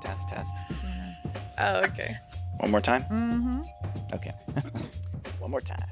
Test, test. Oh, okay. One more time? Mm-hmm. Okay. One more time.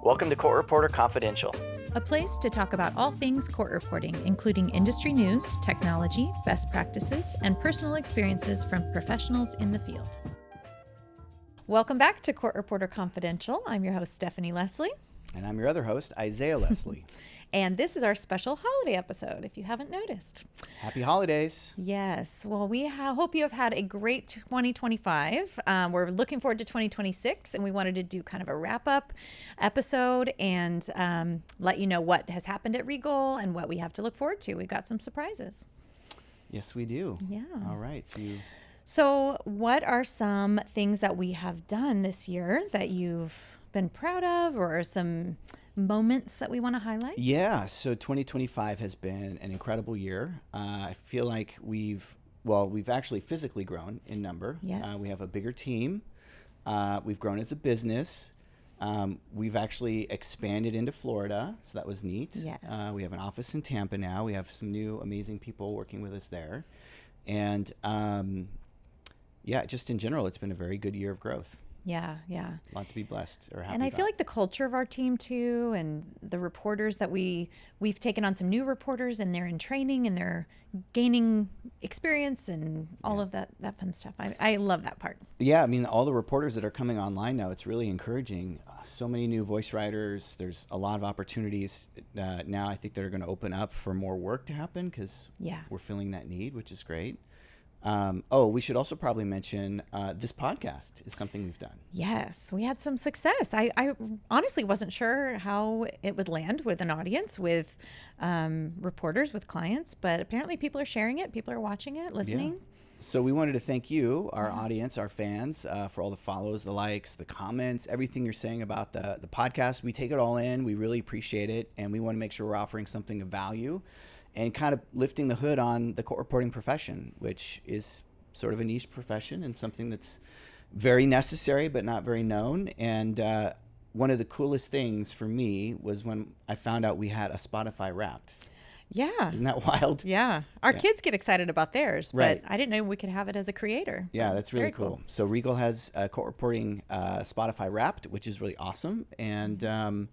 Welcome to Court Reporter Confidential. A place to talk about all things court reporting, including industry news, technology, best practices, and personal experiences from professionals in the field. Welcome back to Court Reporter Confidential. I'm your host, Stephanie Leslie. And I'm your other host, Isaiah Leslie. And this is our special holiday episode, if you haven't noticed. Happy holidays. Yes. Well, we hope you have had a great 2025. We're looking forward to 2026, and we wanted to do kind of a wrap-up episode and let you know what has happened at Regal and what we have to look forward to. We've got some surprises. Yes, we do. Yeah. All right. So what are some things that we have done this year that you've been proud of, or some moments that we want to highlight? Yeah, so 2025 has been an incredible year. I feel like we've actually physically grown in number. Yes. We have a bigger team. We've grown as a business. We've actually expanded into Florida, so that was neat. Yes. We have an office in Tampa now. We have some new amazing people working with us there. And just in general, it's been a very good year of growth. Yeah. A lot to be blessed or happy And I about. feel like the culture of our team too, and the reporters that we've taken on some new reporters, and they're in training and they're gaining experience and all of that fun stuff. I love that part. Yeah, I mean, all the reporters that are coming online now, it's really encouraging. So many new voice writers. There's a lot of opportunities now, I think, that are going to open up for more work to happen because we're feeling that need, which is great. We should also probably mention this podcast is something we've done. Yes, we had some success. I honestly wasn't sure how it would land with an audience, with reporters, with clients, but apparently people are sharing it, people are watching it, listening. Yeah. So we wanted to thank you, our audience, our fans, for all the follows, the likes, the comments, everything you're saying about the podcast. We take it all in. We really appreciate it, and we want to make sure we're offering something of value and kind of lifting the hood on the court reporting profession, which is sort of a niche profession and something that's very necessary but not very known. And one of the coolest things for me was when I found out we had a Spotify Wrapped. Yeah. Isn't that wild? Yeah. Our kids get excited about theirs, right. But I didn't know we could have it as a creator. Yeah, that's really cool. So Regal has court reporting Spotify Wrapped, which is really awesome. And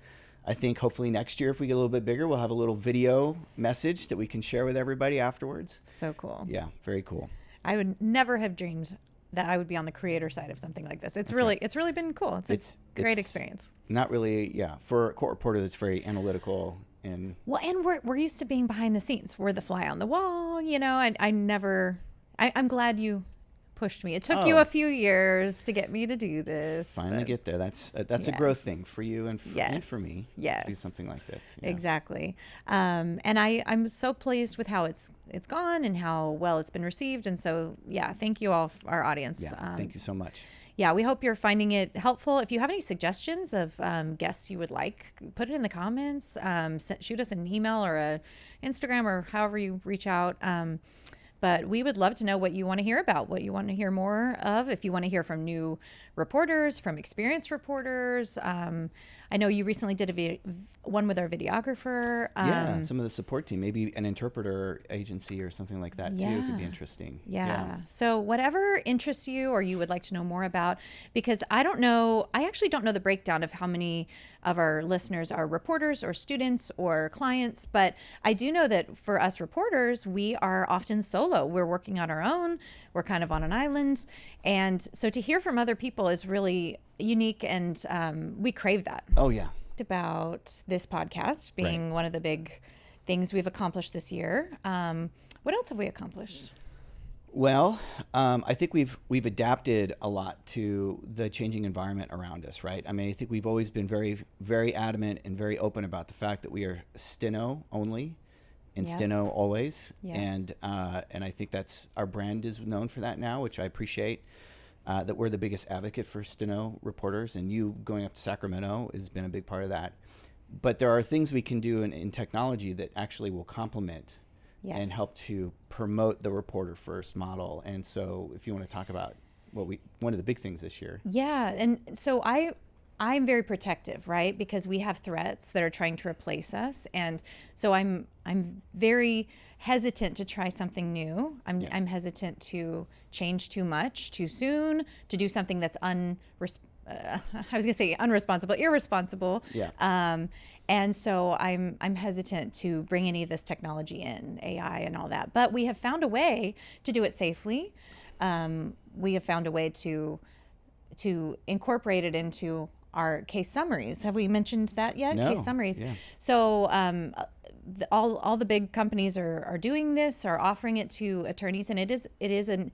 I think hopefully next year, if we get a little bit bigger, we'll have a little video message that we can share with everybody afterwards. So cool. Yeah, very cool. I would never have dreamed that I would be on the creator side of something like this. It's really been cool. It's a great experience. Not really, for a court reporter that's very analytical. And we're used to being behind the scenes. We're the fly on the wall, I'm glad you pushed me. It took you a few years to get me to do this. Finally get there. That's a growth thing for you and for me. Yes. To do something like this. Yeah. Exactly. And I'm so pleased with how it's gone and how well it's been received. And so, thank you all, our audience. Yeah, thank you so much. Yeah, we hope you're finding it helpful. If you have any suggestions of guests you would like, put it in the comments. Shoot us an email or a Instagram or however you reach out. But we would love to know what you want to hear about, what you want to hear more of. If you want to hear from new reporters, from experienced reporters. I know you recently did one with our videographer. Some of the support team, maybe an interpreter agency or something like that too could be interesting. Yeah. So whatever interests you or you would like to know more about, because I actually don't know the breakdown of how many of our listeners are reporters or students or clients, but I do know that for us reporters, we are often solo. We're working on our own. We're kind of on an island. And so to hear from other people is really unique, and we crave that. Oh, yeah. About this podcast being one of the big things we've accomplished this year. What else have we accomplished? Well, I think we've adapted a lot to the changing environment around us, right? I mean, I think we've always been very, very adamant and very open about the fact that we are steno only and steno always. Yeah. And I think that's our brand is known for that now, which I appreciate. That we're the biggest advocate for steno reporters, and you going up to Sacramento has been a big part of that. But there are things we can do in technology that actually will complement and help to promote the reporter first model. And so if you want to talk about one of the big things this year. Yeah. And so I I'm very protective, right? Because we have threats that are trying to replace us. And so I'm very hesitant to try something new. I'm hesitant to change too much too soon, to do something that's I was gonna say unresponsible, irresponsible. Yeah. And so I'm hesitant to bring any of this technology in, AI and all that. But we have found a way to do it safely. We have found a way to incorporate it into our case summaries. Have we mentioned that yet? No. Case summaries. Yeah. So all the big companies are doing this, are offering it to attorneys, and it is an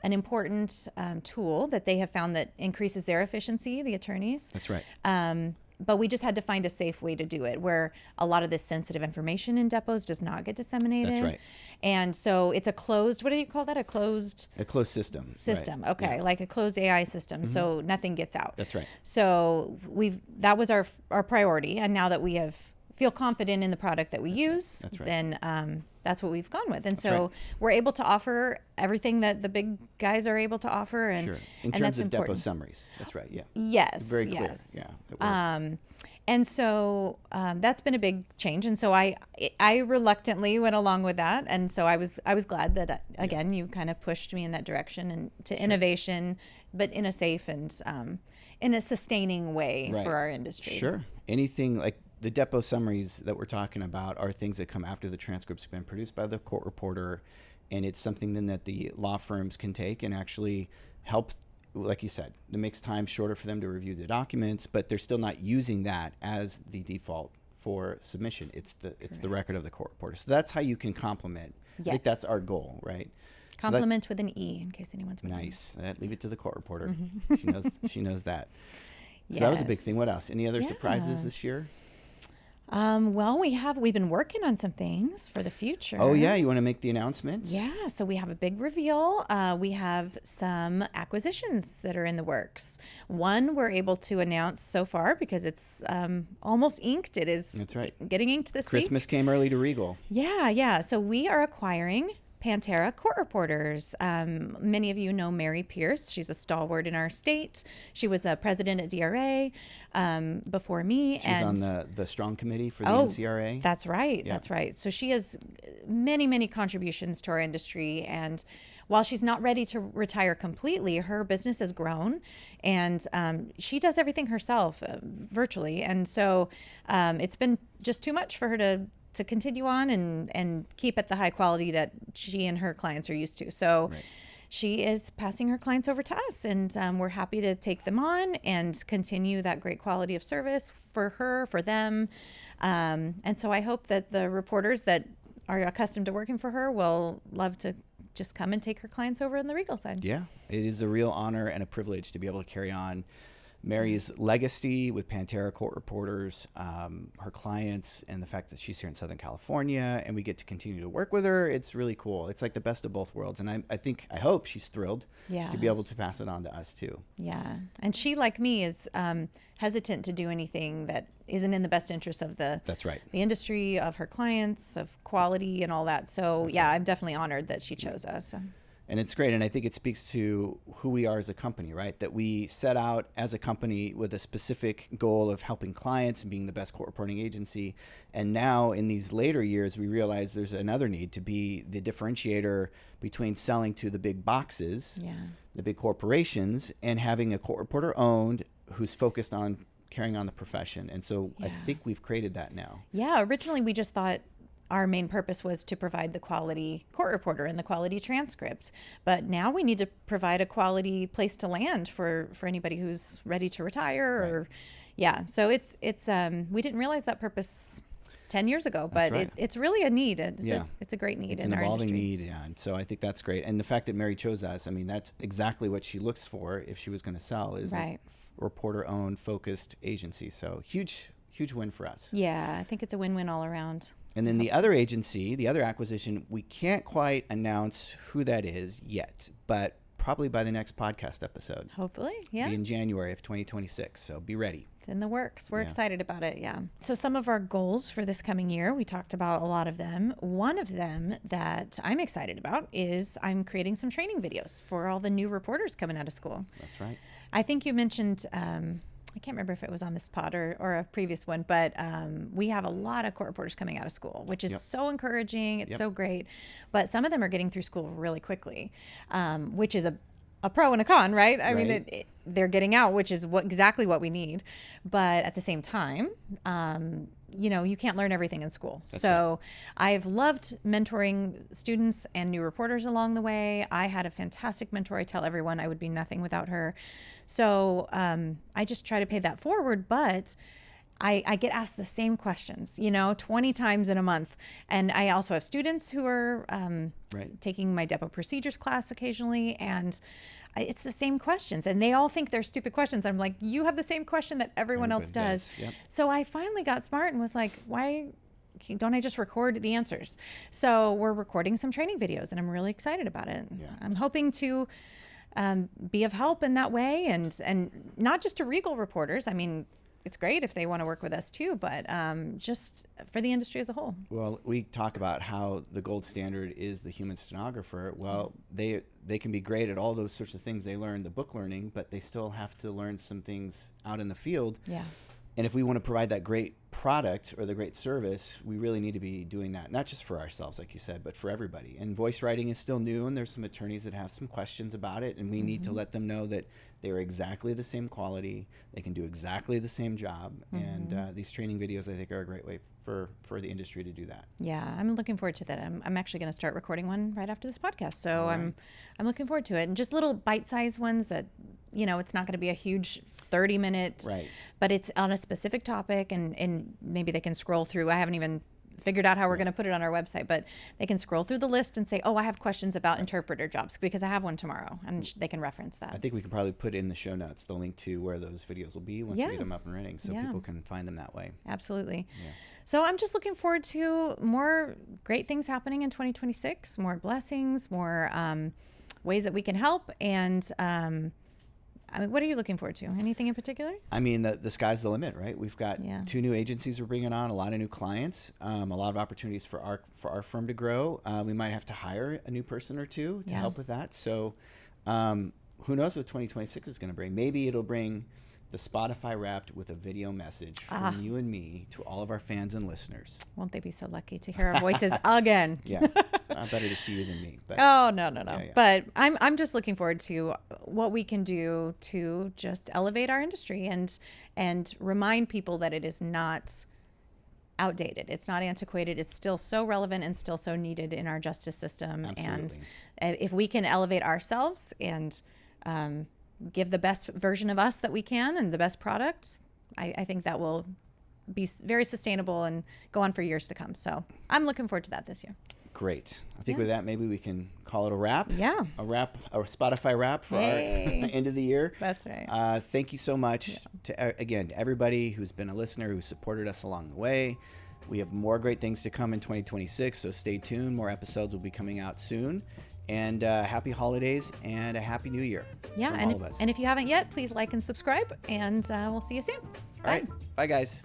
important tool that they have found that increases their efficiency, the attorneys. That's right. But we just had to find a safe way to do it where a lot of this sensitive information in depots does not get disseminated. That's right. And so it's a closed, what do you call that? A closed system. system. Right. Okay. Yeah. Like a closed AI system. So nothing gets out. That's right. So that was our priority. And now that we feel confident in the product that we use, That's right. then that's what we've gone with. And so right. we're able to offer everything that the big guys are able to offer. And, Sure. In and terms that's of important. depot summaries. That's right. Yeah. Yes. Very clear. Yes. Yeah. And so that's been a big change. And so I reluctantly went along with that. And so I was glad that, again, you kind of pushed me in that direction and to innovation, but in a safe and in a sustaining way for our industry. Sure. Anything like the depot summaries that we're talking about are things that come after the transcript's been produced by the court reporter. And it's something then that the law firms can take and actually help, like you said, it makes time shorter for them to review the documents, but they're still not using that as the default for submission. It's the record of the court reporter. So that's how you can complement. Yes. I think that's our goal, right? Compliment with an E, in case anyone's wondering. Nice. Leave it to the court reporter. Mm-hmm. She knows that. So that was a big thing. What else? Any other surprises this year? Well, we've been working on some things for the future. Oh yeah, you want to make the announcement? Yeah, so we have a big reveal. We have some acquisitions that are in the works. One we're able to announce so far because it's almost inked. It is That's right. Getting inked this week. Christmas came early to Regal. Yeah. So we are acquiring Pantera Court Reporters. Many of you know Mary Pierce. She's a stalwart in our state. She was a president at DRA before me. She's on the strong committee for the NCRA. That's right. That's right. So she has many, many contributions to our industry. And while she's not ready to retire completely, her business has grown and she does everything herself virtually. And so it's been just too much for her to continue on and keep at the high quality that she and her clients are used to. So she is passing her clients over to us, and we're happy to take them on and continue that great quality of service for her, for them. And so I hope that the reporters that are accustomed to working for her will love to just come and take her clients over on the Regal side. Yeah, it is a real honor and a privilege to be able to carry on Mary's legacy with Pantera Court Reporters, her clients, and the fact that she's here in Southern California and we get to continue to work with her. It's really cool. It's like the best of both worlds. And I hope she's thrilled to be able to pass it on to us too. Yeah. And she, like me, is hesitant to do anything that isn't in the best interest of the industry, of her clients, of quality and all that. So I'm definitely honored that she chose us. And it's great. And I think it speaks to who we are as a company, right? That we set out as a company with a specific goal of helping clients and being the best court reporting agency. And now in these later years, we realize there's another need to be the differentiator between selling to the big boxes, the big corporations, and having a court reporter owned who's focused on carrying on the profession. And so I think we've created that now. Yeah. Originally, we just thought our main purpose was to provide the quality court reporter and the quality transcript. But now we need to provide a quality place to land for anybody who's ready to retire so it's we didn't realize that purpose 10 years ago, but it's really a need. It's a great need in our industry. It's an evolving need, and so I think that's great. And the fact that Mary chose us, I mean, that's exactly what she looks for if she was going to sell, is a reporter-owned, focused agency. So huge win for us. Yeah, I think it's a win-win all around. And then the other agency, the other acquisition, we can't quite announce who that is yet, but probably by the next podcast episode. Hopefully, yeah. Be in January of 2026, so be ready. It's in the works. We're excited about it, So some of our goals for this coming year, we talked about a lot of them. One of them that I'm excited about is I'm creating some training videos for all the new reporters coming out of school. That's right. I think you mentioned I can't remember if it was on this pod or a previous one, but we have a lot of court reporters coming out of school, which is so encouraging. It's so great. But some of them are getting through school really quickly, which is a pro and a con, right? I mean, they're getting out, which is exactly what we need. But at the same time, you can't learn everything in school. So I've loved mentoring students and new reporters along the way. I had a fantastic mentor. I tell everyone I would be nothing without her. So I just try to pay that forward, but I get asked the same questions, 20 times in a month. And I also have students who are taking my depot procedures class occasionally, and it's the same questions, and they all think they're stupid questions. I'm like, you have the same question that everyone else does. So I finally got smart and was like, why don't I just record the answers? So we're recording some training videos, and I'm really excited about it. I'm hoping to be of help in that way, and not just to Regal reporters. I mean, it's great if they want to work with us too, but just for the industry as a whole. Well, we talk about how the gold standard is the human stenographer. Well, they can be great at all those sorts of things they learn, the book learning, but they still have to learn some things out in the field. And if we want to provide that great product or the great service, we really need to be doing that, not just for ourselves, like you said, but for everybody. And voice writing is still new, and there's some attorneys that have some questions about it, and we need to let them know that they are exactly the same quality, they can do exactly the same job, and these training videos, I think, are a great way for the industry to do that. Yeah, I'm looking forward to that. I'm actually going to start recording one right after this podcast, so I'm looking forward to it. And just little bite-sized ones that, it's not going to be a huge 30-minute, but it's on a specific topic, and maybe they can scroll through. I haven't even figured out how we're going to put it on our website, but they can scroll through the list and say, oh, I have questions about interpreter jobs because I have one tomorrow, and they can reference that. I think we could probably put in the show notes the link to where those videos will be once we get them up and running, so people can find them that way. Absolutely. So I'm just looking forward to more great things happening in 2026, more blessings, more ways that we can help, and I mean, what are you looking forward to? Anything in particular? I mean, the sky's the limit, right? We've got 2 new agencies we're bringing on, a lot of new clients, a lot of opportunities for our firm to grow. We might have to hire a new person or two to help with that. So who knows what 2026 is going to bring? Maybe it'll bring the Spotify Wrapped with a video message from you and me to all of our fans and listeners. Won't they be so lucky to hear our voices again? Better to see you than me. But, no. But I'm just looking forward to what we can do to just elevate our industry and remind people that it is not outdated. It's not antiquated. It's still so relevant and still so needed in our justice system. Absolutely. And if we can elevate ourselves and give the best version of us that we can and the best product, I think that will be very sustainable and go on for years to come. So I'm looking forward to that this year. Great. I think with that, maybe we can call it a wrap. A Spotify wrap for our end of the year. That's right. Thank you so much to everybody who's been a listener, who supported us along the way. We have more great things to come in 2026, so stay tuned. More episodes will be coming out soon. And happy holidays and a happy new year. And if you haven't yet, please like and subscribe, and we'll see you soon. All right. Bye, guys.